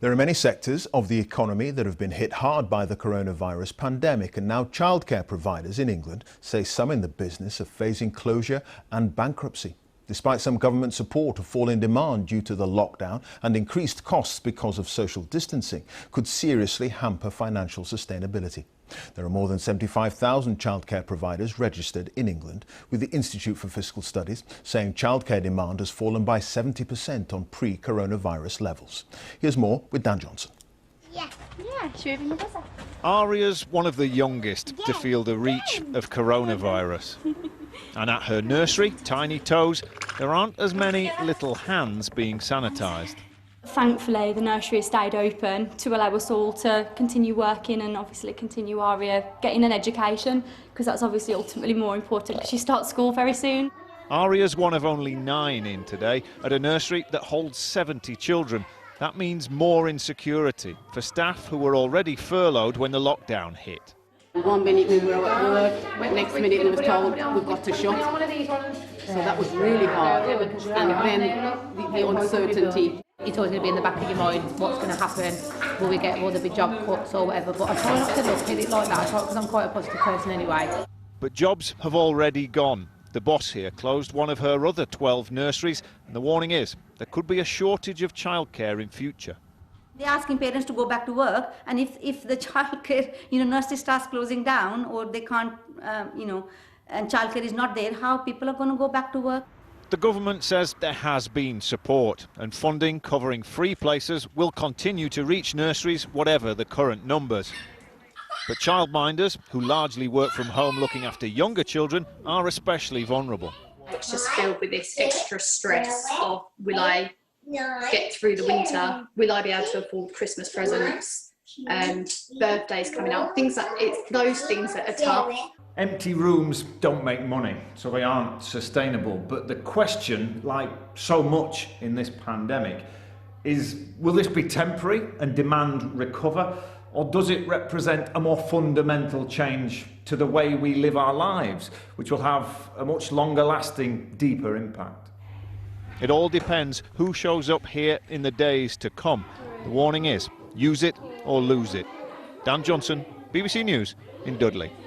There are many sectors of the economy that have been hit hard by the coronavirus pandemic, and now childcare providers in England say some in the business are facing closure and bankruptcy. Despite some government support, a fall in demand due to the lockdown and increased costs because of social distancing could seriously hamper financial sustainability. There are more than 75,000 childcare providers registered in England, with the Institute for Fiscal Studies saying childcare demand has fallen by 70% on pre-coronavirus levels. Here's more with Dan Johnson. Aria's one of the youngest to feel the reach of coronavirus. And at her nursery, Tiny Toes, there aren't as many little hands being sanitised. Thankfully, the nursery has stayed open to allow us all to continue working and obviously continue Aria getting an education, because that's obviously ultimately more important because she starts school very soon. Aria's one of only 9 in today at a nursery that holds 70 children. That means more insecurity for staff who were already furloughed when the lockdown hit. 1 minute we were at work, next minute we were told we've got to shut. So that was really hard. And then the uncertainty. It's always going to be in the back of your mind, what's going to happen, will there be job cuts or whatever, but I try not to look at it like that, because I'm quite a positive person anyway. But jobs have already gone. The boss here closed one of her other 12 nurseries, and the warning is there could be a shortage of childcare in future. They're asking parents to go back to work, and if the childcare, nursery starts closing down, or they can't, and childcare is not there, how people are going to go back to work? The government says there has been support, and funding covering free places will continue to reach nurseries, whatever the current numbers. But childminders, who largely work from home looking after younger children, are especially vulnerable. It's just filled with this extra stress of, will I get through the winter? Will I be able to afford Christmas presents? Birthdays coming up, things like it's those things that are tough. Empty rooms don't make money, so they aren't sustainable. But the question, like so much in this pandemic, is will this be temporary and demand recover, or does it represent a more fundamental change to the way we live our lives, which will have a much longer lasting, deeper impact? It all depends who shows up here in the days to come. The warning is, use it or lose it. Dan Johnson, BBC News in Dudley.